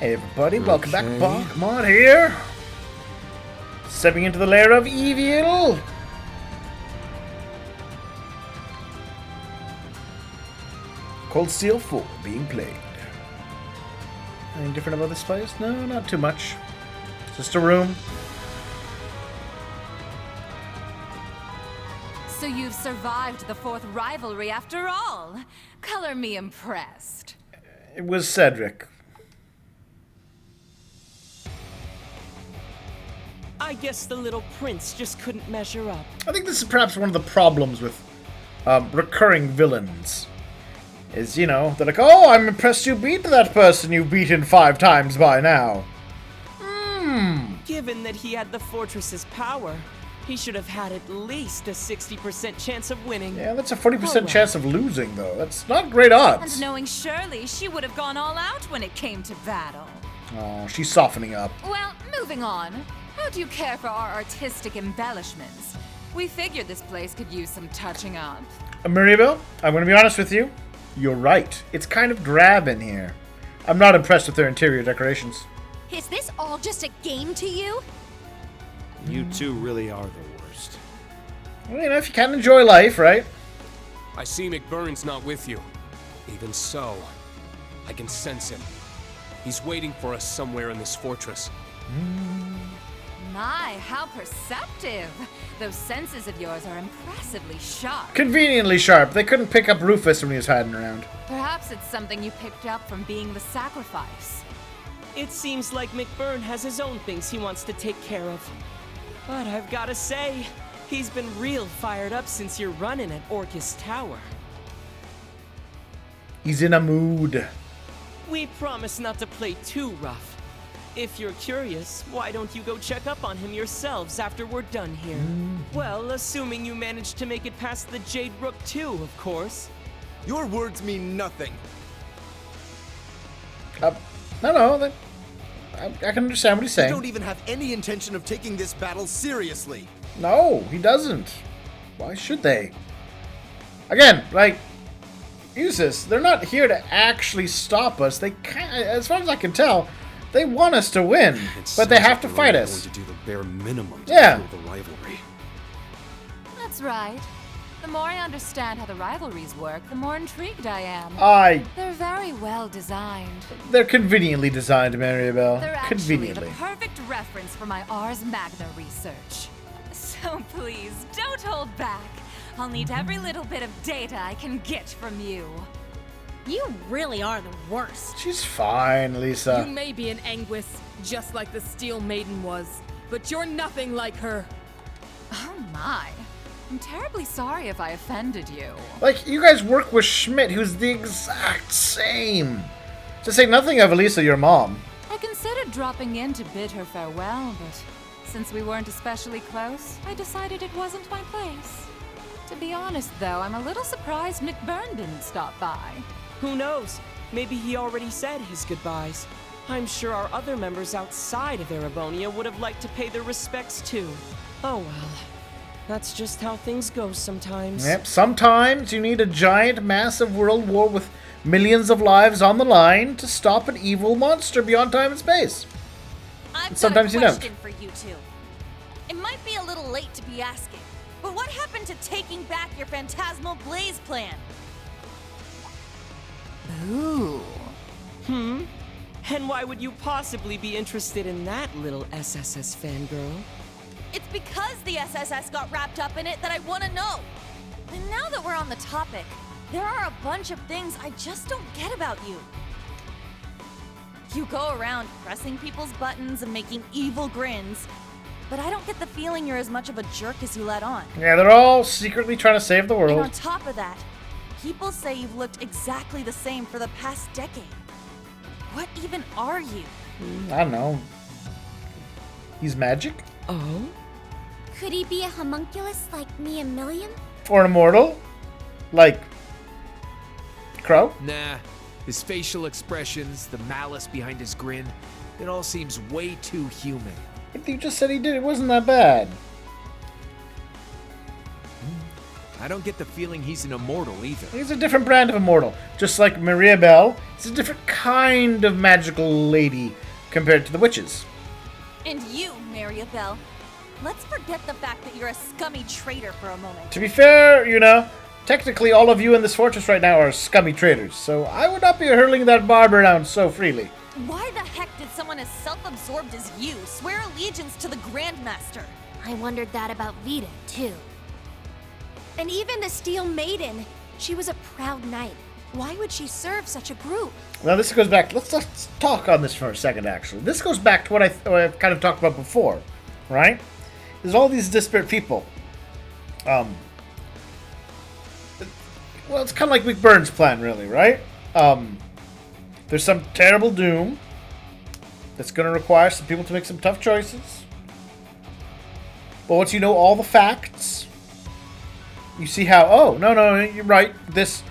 Hey everybody, welcome back. BogMod here. Stepping into the lair of evil. Cold Steel 4 being played. Anything different about this place? No, not too much. Just a room. So you've survived the fourth rivalry after all. Color me impressed. It was Cedric. I guess the little prince just couldn't measure up. I think this is perhaps one of the problems with recurring villains. Is, you know, they're like, oh, I'm impressed you beat that person you've beaten 5 times by now. Given that he had the fortress's power, he should have had at least a 60% chance of winning. Yeah, that's a 40% chance of losing, though. That's not great odds. And knowing Shirley, she would have gone all out when it came to battle. Oh, she's softening up. Well, moving on. How do you care for our artistic embellishments? We figured this place could use some touching up. Mariabelle, I'm going to be honest with you. You're right. It's kind of drab in here. I'm not impressed with their interior decorations. Is this all just a game to you? You two really are the worst. Well, you know, if you can enjoy life, right? I see McBurn's not with you. Even so, I can sense him. He's waiting for us somewhere in this fortress. My, how perceptive. Those senses of yours are impressively sharp. Conveniently sharp. They couldn't pick up Rufus when he was hiding around. Perhaps it's something you picked up from being the sacrifice. It seems like McBurn has his own things he wants to take care of. But I've gotta say, he's been real fired up since your run-in at Orcus Tower. He's in a mood. We promise not to play too rough. If you're curious, why don't you go check up on him yourselves after we're done here? Well, assuming you managed to make it past the Jade Rook too, of course. Your words mean nothing. No, I can understand what he's saying. You don't even have any intention of taking this battle seriously. No, he doesn't. Why should they? Again, like, use this. They're not here to actually stop us. They can't, as far as I can tell, they want us to win, but they have to fight us. Going to do the bare minimum to Yeah. fuel the rivalry. That's right. The more I understand how the rivalries work, the more intrigued I am. They're very well designed. They're conveniently designed, Mariabelle. They're actually Conveniently. the perfect reference for my Ars Magna research. So please, don't hold back. I'll need every little bit of data I can get from you. You really are the worst. She's fine, Lisa. You may be an Anguis, just like the Steel Maiden was, but you're nothing like her. Oh my. I'm terribly sorry if I offended you. Like, you guys work with Schmidt, who's the exact same. To say nothing of Elisa, your mom. I considered dropping in to bid her farewell, but since we weren't especially close, I decided it wasn't my place. To be honest, though, I'm a little surprised McBurn didn't stop by. Who knows? Maybe he already said his goodbyes. I'm sure our other members outside of Erebonia would have liked to pay their respects too. Oh well. That's just how things go sometimes. Yep, sometimes you need a giant, massive world war with millions of lives on the line to stop an evil monster beyond time and space. I've Sometimes you got a don't. question for you two. It might be a little late to be asking, but what happened to taking back your Phantasmal Blaze plan? Ooh. And why would you possibly be interested in that, little SSS fangirl? It's because the SSS got wrapped up in it that I want to know. And now that we're on the topic, there are a bunch of things I just don't get about you. You go around pressing people's buttons and making evil grins, but I don't get the feeling you're as much of a jerk as you let on. Yeah, they're all secretly trying to save the And on world. top of that, people say you've looked exactly the same for the past decade. What even are you? I don't know. He's magic? Oh? Could he be a homunculus like me and Million? Or an immortal? Like Crow? Nah, his facial expressions, the malice behind his grin, it all seems way too human. But you just said he did. It wasn't that bad. I don't get the feeling he's an immortal either. He's a different brand of immortal. Just like Maria Bell, he's a different kind of magical lady compared to the witches. And you, Mariabelle. Let's forget the fact that you're a scummy traitor for a moment. To be fair, Juna, technically all of you in this fortress right now are scummy traitors, so I would not be hurling that barb around so freely. Why the heck did someone as self-absorbed as you swear allegiance to the Grandmaster? I wondered that about Vita, too. And even the Steel Maiden, she was a proud knight. Why would she serve such a group? Now this goes back, let's talk on this for a second actually. This goes back to what I've kind of talked about before, right? There's all these disparate people. Well, it's kind of like McBurn's plan really, right? There's some terrible doom that's going to require some people to make some tough choices. But once you know all the facts, you see how, oh, no, you're right. These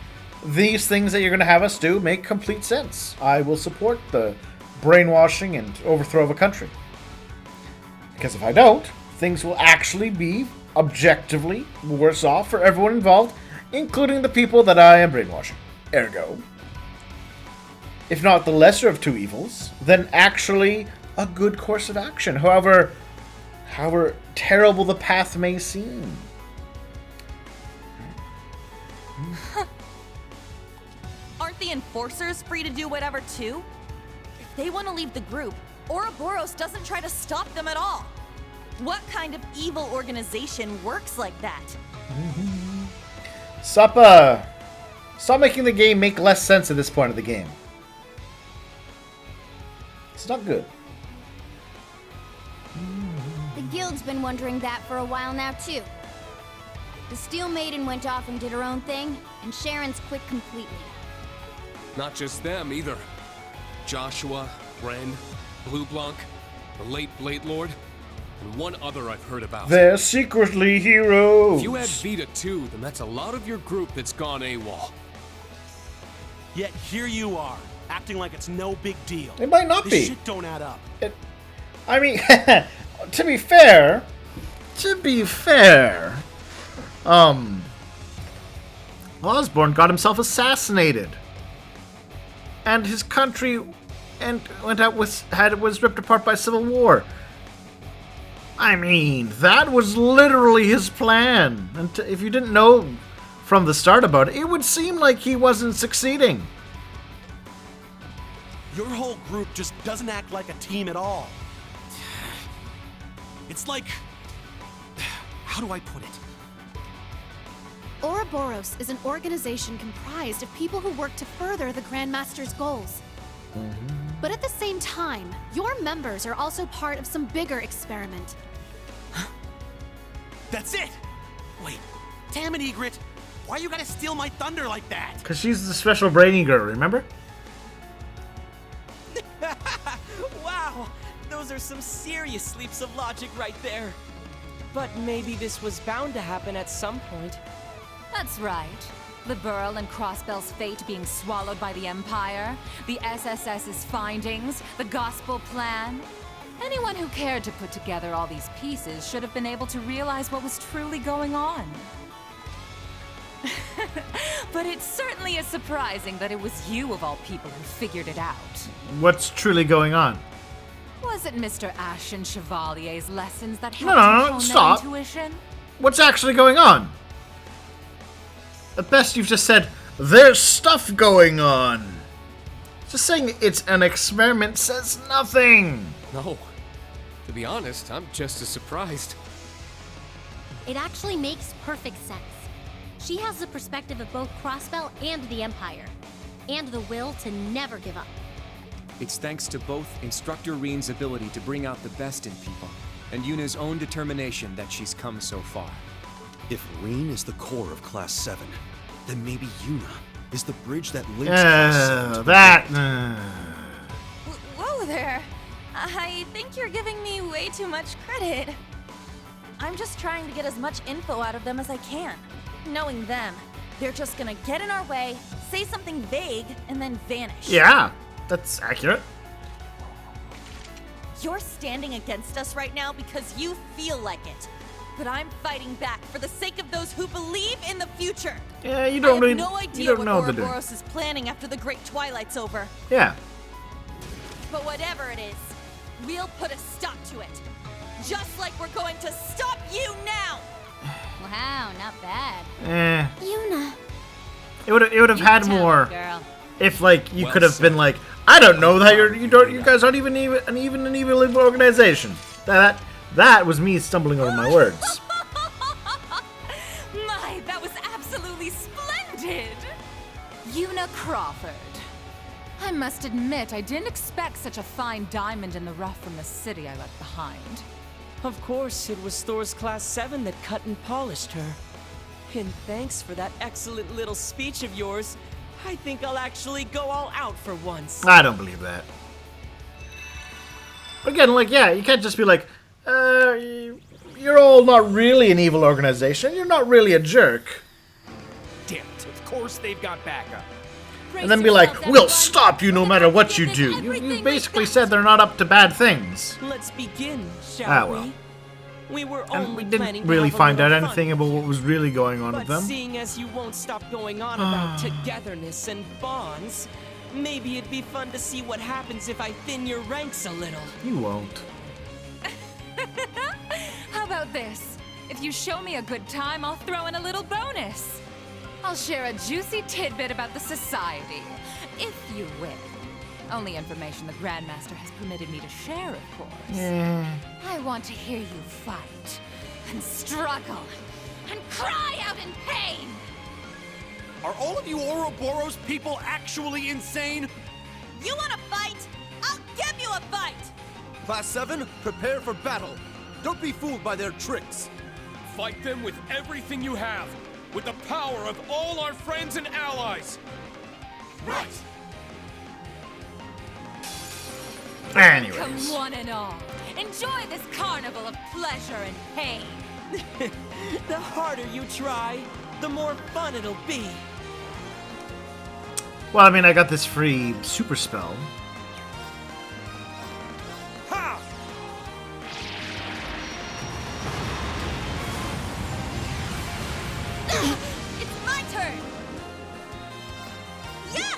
things that you're going to have us do make complete sense. I will support the brainwashing and overthrow of a country. Because if I don't, things will actually be objectively worse off for everyone involved, including the people that I am brainwashing. Ergo, if not the lesser of two evils, then actually a good course of action, however terrible the path may seem. Aren't the enforcers free to do whatever too? If they want to leave the group, Ouroboros doesn't try to stop them at all. What kind of evil organization works like that? Stop making the game make less sense at this point of the game. It's not good. The guild's been wondering that for a while now, too. The Steel Maiden went off and did her own thing, and Sharon's quit completely. Not just them, either. Joshua, Ren, Blue Blanc, the late Blade Lord, and one other I've heard about. They're secretly heroes. If you add Vita too, then that's a lot of your group that's gone AWOL. Yet here you are, acting like it's no big deal. It might not This be. shit don't add up. I mean, to be fair, Osborne got himself assassinated, and his country was ripped apart by civil war. I mean, that was literally his plan. And if you didn't know from the start about it, it would seem like he wasn't succeeding. Your whole group just doesn't act like a team at all. It's like... how do I put it? Ouroboros is an organization comprised of people who work to further the Grandmaster's goals. But at the same time, your members are also part of some bigger experiment. That's it! Wait, damn it, Egret! Why you gotta steal my thunder like that? Because she's the special brainy girl, remember? Wow, those are some serious leaps of logic right there. But maybe this was bound to happen at some point. That's right. The Burl and Crossbell's fate being swallowed by the Empire, the SSS's findings, the Gospel Plan. Anyone who cared to put together all these pieces should have been able to realize what was truly going on. But it certainly is surprising that it was you of all people who figured it out. What's truly going on? Was it Mr. Ashen Chevalier's lessons that helped No, you hone stop. their intuition? What's actually going on? At best, you've just said, there's stuff going on. Just saying it's an experiment says nothing. No. To be honest, I'm just as surprised. It actually makes perfect sense. She has the perspective of both Crossbell and the Empire, and the will to never give up. It's thanks to both Instructor Reen's ability to bring out the best in people, and Yuna's own determination that she's come so far. If Reen is the core of Class 7, then maybe Juna is the bridge that links Class 7 to the Whoa there. I think you're giving me way too much credit. I'm just trying to get as much info out of them as I can. Knowing them, they're just gonna get in our way, say something vague, and then vanish. Yeah, that's accurate. You're standing against us right now because you feel like it. But I'm fighting back for the sake of those who believe in the future. Yeah, you don't I really. have no idea You don't what know what they're doing. Ouroboros is planning after the Great Twilight's over. Yeah. But whatever it is, we'll put a stop to it. Just like we're going to stop you now! Wow, not bad. Yuna. It would have had tell me, more girl. if like you Well could have been said. like, I don't know that you guys aren't even an evil organization. That was me stumbling over my words. My, that was absolutely splendid! Yuna Crawford. I must admit, I didn't expect such a fine diamond in the rough from the city I left behind. Of course, it was Thor's Class 7 that cut and polished her. And thanks for that excellent little speech of yours. I think I'll actually go all out for once. I don't believe that. Again, like, yeah, you can't just be like, you're all not really an evil organization. You're not really a jerk. Damn it, of course they've got backup. And then be like, we'll stop you no matter what you do. You basically said they're not up to bad things. Let's begin, shall Ah, we? well. We were And only we didn't planning to really have a find out little anything fun. about what was really going on with But them. seeing as you won't stop going on about togetherness and bonds, maybe it'd be fun to see what happens if I thin your ranks a little. You won't. How about this? If you show me a good time, I'll throw in a little bonus. I'll share a juicy tidbit about the society, if you will. Only information the Grandmaster has permitted me to share, of course. I want to hear you fight, and struggle, and cry out in pain! Are all of you Ouroboros people actually insane? You want to fight? I'll give you a fight! Class 7, prepare for battle. Don't be fooled by their tricks. Fight them with everything you have, with the power of all our friends and allies. Right. Anyways. Come one and all, enjoy this carnival of pleasure and pain. The harder you try, the more fun it'll be. Well, I mean, I got this free super spell. Ha! It's my turn! Yeah!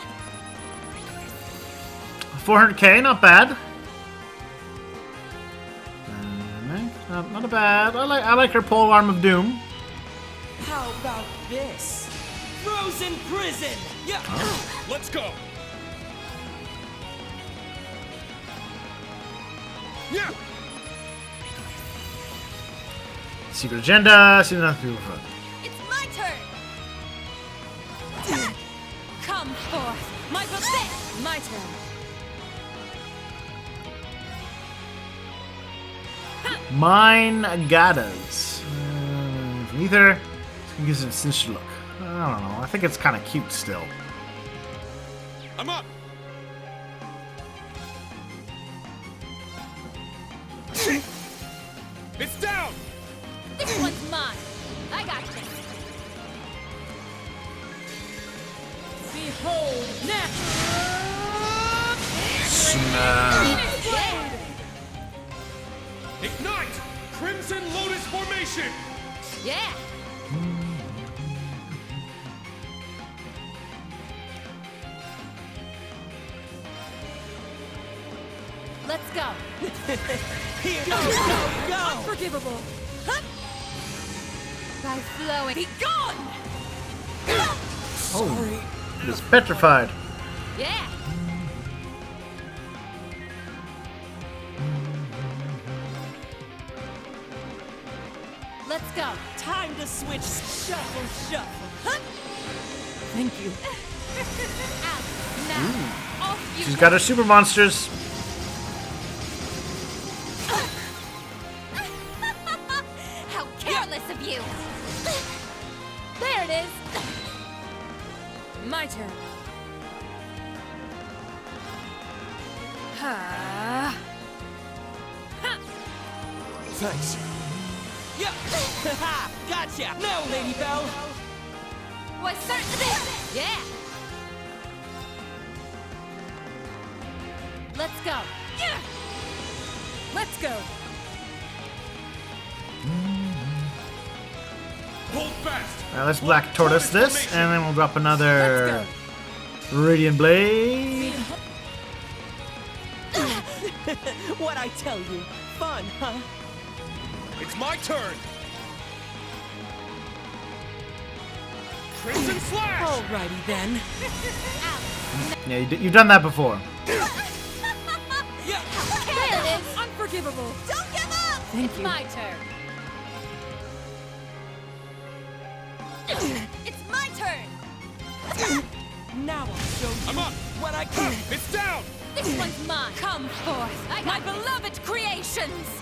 400k, not bad. Not bad. I like her pole arm of doom. How about this? Frozen prison! Yeah! Let's go. Yeah. Secret agenda. See nothing. It's my turn! Come forth, my buffet! My turn. Mine Gadas. From Ether. Gives it a sinister look. I don't know. I think it's kind of cute still. I'm up. It's down. This one's mine! I got this! Behold, now! Ignite. Crimson Lotus formation. Yeah! Let's go! Here, go! Unforgivable! By flowing. Be gone! Oh, it's petrified. Yeah! Let's go! Time to switch. Shuffle, shuffle. Thank you. Out! Now! Off you She's got her super monsters. How careless of you! There it is! My turn. Ha! Thanks. Yeah! Ha! Gotcha! Now, Lady Belle! Why, certainly! Yeah! Let's go! Let's go! Hold fast. Let's Black Tortoise this, and then we'll drop another Radiant Blade. What I tell you? Fun, huh? It's my turn. Crimson Slash. Alrighty then. Yeah, you've done that before. There it is. Unforgivable. Don't give up! Thank It's you. my turn. It's my turn! Now I'll show you I'm up. what I can. It's down. This one's mine. Come forth, my beloved creations!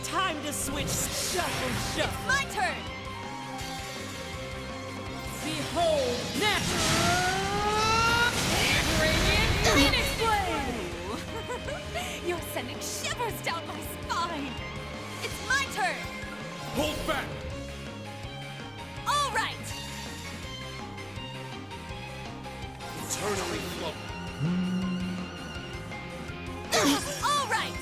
Time to switch. Shuffle. My turn! Behold, natural radiant Phoenix Blade. You're sending shivers down my spine! It's my turn! Hold back. All right! Eternally flow. All right!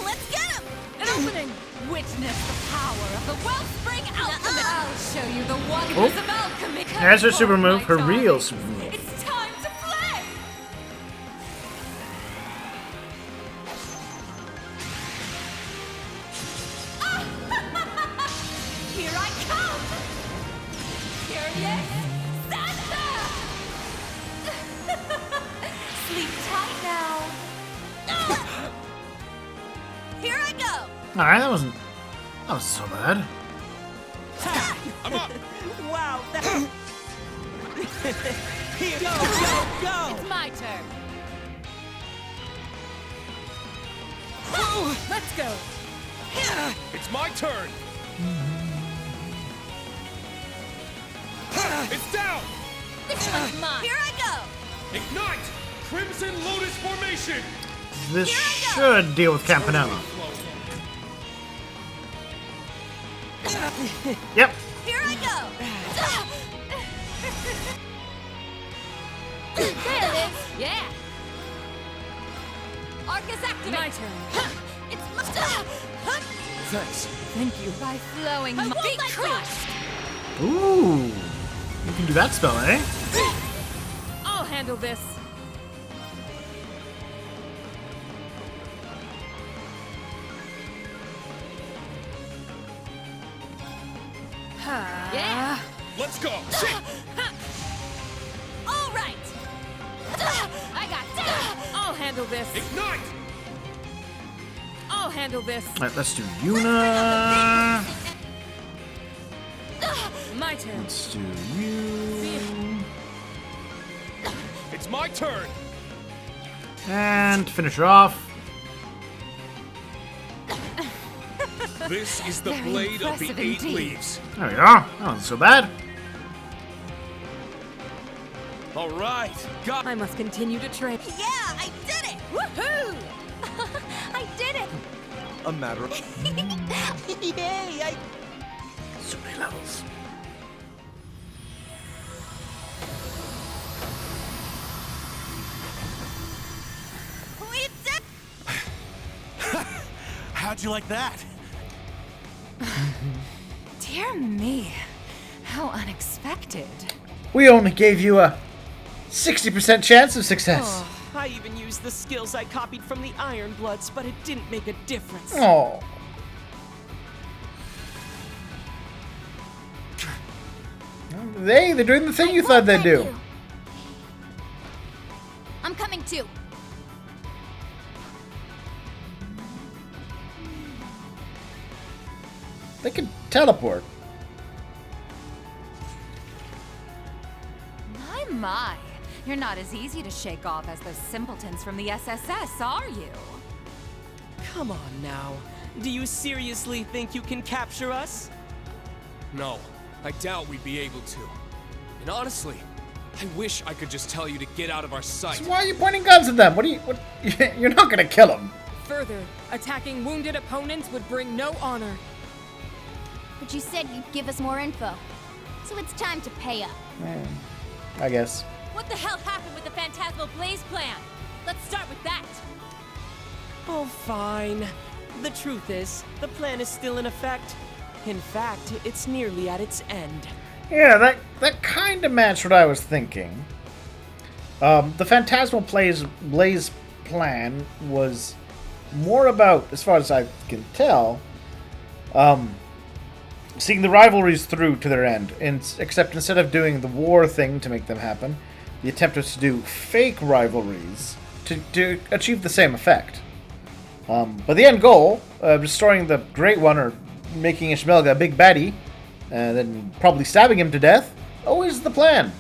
Let's get him! An opening. Witness the power of the Wellspring Alchemist! I'll show you the wonders of alchemy! There's her super move, her My real darling. super move. It's time to play! Here I come! Curious Santa! Sleep tight now! Here I go! Alright, that wasn't so bad. I'm up. Wow, that. Here, go! It's my turn. Let's go. It's my turn. It's down. This one's mine. Here I go! Ignite. Crimson Lotus Formation. This should deal with Campanella. Yep. Here I go! There it is. Yeah. Arc is activated! My turn. It's my turn! Thanks. Thank you. By flowing, I won't be let go. crushed! Ooh. You can do that spell, eh? I'll handle this. Yeah. Let's go. All right! I got that. I'll handle this. Ignite. I'll handle this. Alright, let's do Juna. My turn. Let's do you. It's my turn. And finish her off. This is the Very blade of the impressive 8 indeed. leaves. There we go. That wasn't so bad. All right. Got. I must continue to train. Yeah, I did it! Woohoo! I did it! A matter of. Yay! So many levels. We did. How'd you like that? Dear me, how unexpected. We only gave you a 60% chance of success. Oh, I even used the skills I copied from the Iron Bloods, but it didn't make a difference. Oh. They're doing the thing you thought they'd do. I'm coming too. They can teleport. My. You're not as easy to shake off as those simpletons from the SSS, are you? Come on now. Do you seriously think you can capture us? No, I doubt we'd be able to. And honestly, I wish I could just tell you to get out of our sight. So why are you pointing guns at them? What? You're not gonna kill them. Further, attacking wounded opponents would bring no honor. But you said you'd give us more info. So it's time to pay up. I guess. What the hell happened with the Phantasmal Blaze plan? Let's start with that. Oh, fine. The truth is, the plan is still in effect. In fact, it's nearly at its end. Yeah, that kind of matched what I was thinking. The Phantasmal Blaze plan was more about, as far as I can tell, seeing the rivalries through to their end. Except instead of doing the war thing to make them happen, the attempt was to do fake rivalries to achieve the same effect. But the end goal, restoring the Great One or making Ishmelga a big baddie, and then probably stabbing him to death, always the plan.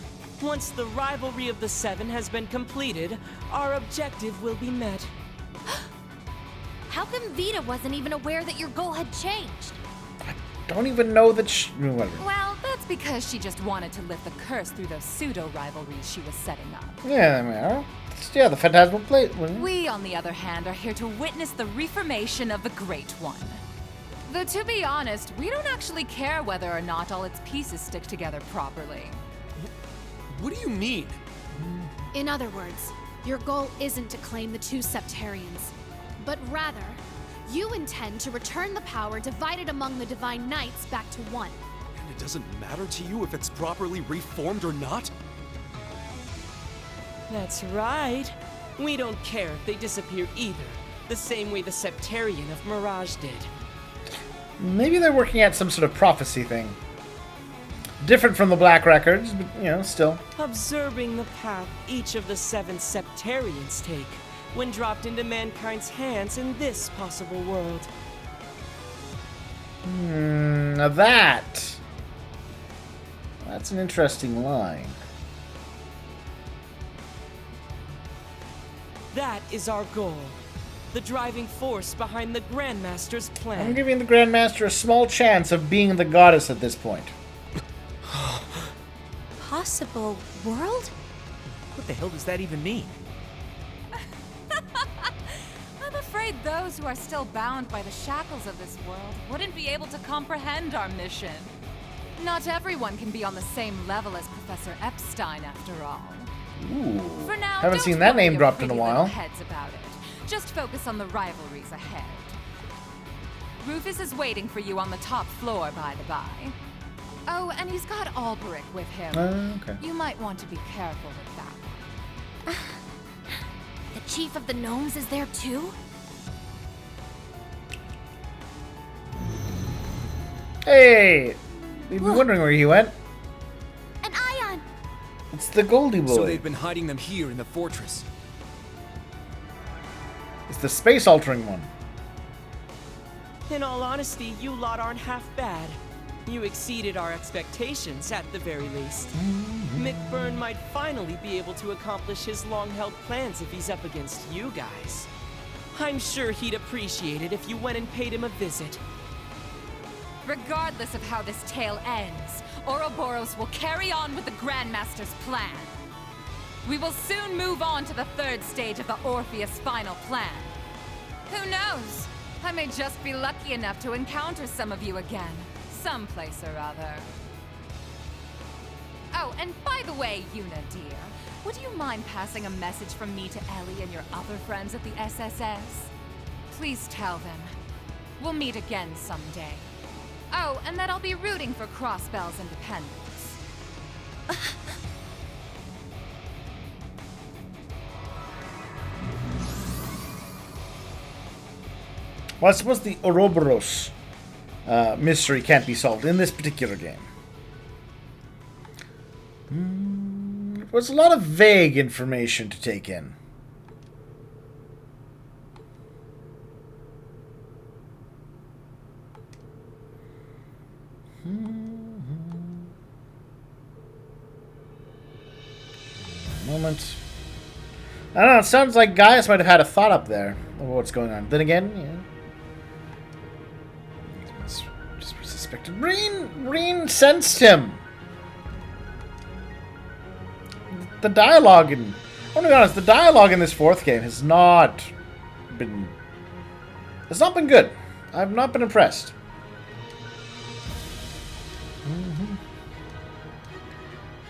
Once the rivalry of the Seven has been completed, our objective will be met. How come Vita wasn't even aware that your goal had changed? Don't even know that whatever. Well, that's because she just wanted to lift the curse through those pseudo-rivalries she was setting up. Yeah, the Phantasmal Blaze. We, on the other hand, are here to witness the reformation of the Great One. Though, to be honest, we don't actually care whether or not all its pieces stick together properly. What do you mean? In other words, your goal isn't to claim the two Septarians, but rather, you intend to return the power divided among the Divine Knights back to one. And it doesn't matter to you if it's properly reformed or not? That's right. We don't care if they disappear either, the same way the Septarian of Mirage did. Maybe they're working at some sort of prophecy thing. Different from the Black Records, but, still. Observing the path each of the 7 Septarians take when dropped into mankind's hands in this possible world. Now that's an interesting line. That is our goal. The driving force behind the Grandmaster's plan. I'm giving the Grandmaster a small chance of being the goddess at this point. Possible world? What the hell does that even mean? I'm afraid those who are still bound by the shackles of this world wouldn't be able to comprehend our mission. Not everyone can be on the same level as Professor Epstein, after all. Ooh. For now, Haven't don't seen that worry name your dropped in a pretty while. little heads about it. Just focus on the rivalries ahead. Rufus is waiting for you on the top floor, by the by. Oh, and he's got Alberic with him. Okay. You might want to be careful with that. The Chief of the Gnomes is there too? Hey! We've been wondering where he went. An Ion! It's the Goldie Boy. So they've been hiding them here in the fortress. It's the space-altering one. In all honesty, you lot aren't half bad. You exceeded our expectations, at the very least. McBurn might finally be able to accomplish his long-held plans if he's up against you guys. I'm sure he'd appreciate it if you went and paid him a visit. Regardless of how this tale ends, Ouroboros will carry on with the Grandmaster's plan. We will soon move on to the 3rd stage of the Orpheus final plan. Who knows? I may just be lucky enough to encounter some of you again, someplace or other. Oh, and by the way, Juna dear, would you mind passing a message from me to Ellie and your other friends at the SSS? Please tell them. We'll meet again someday. Oh, and that I'll be rooting for Crossbell's independence. Well, I suppose the Ouroboros mystery can't be solved in this particular game. There was a lot of vague information to take in. Moment. I don't know, it sounds like Gaius might have had a thought up there of what's going on. Then again, just suspected. Reen sensed him. The dialogue in... I want to be honest, the dialogue in this 4th game has not been... It's not been good. I've not been impressed.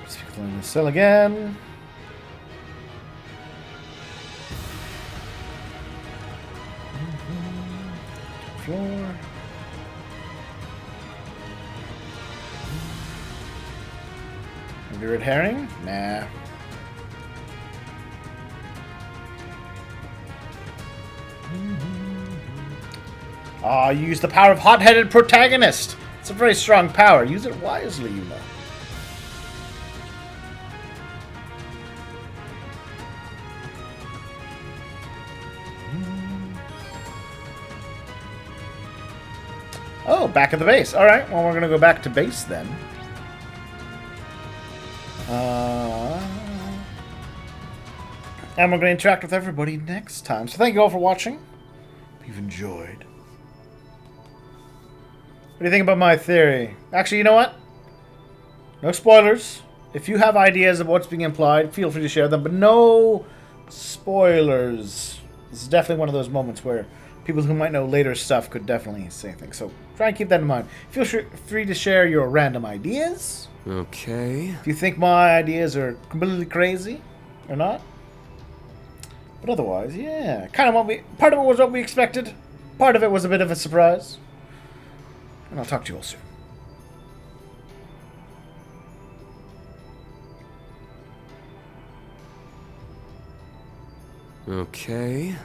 Speak the cell again. Maybe red herring? Nah. Ah, use the power of hot-headed protagonist. It's a very strong power. Use it wisely, you know. Oh, back at the base. Alright, well, we're going to go back to base then. And we're going to interact with everybody next time. So thank you all for watching. If you've enjoyed. What do you think about my theory? Actually, you know what? No spoilers. If you have ideas of what's being implied, feel free to share them. But no spoilers. This is definitely one of those moments where people who might know later stuff could definitely say things. So try and keep that in mind. Feel free to share your random ideas. Okay. If you think my ideas are completely crazy or not. But otherwise, yeah. Kind of part of it was what we expected. Part of it was a bit of a surprise. And I'll talk to you all soon. Okay.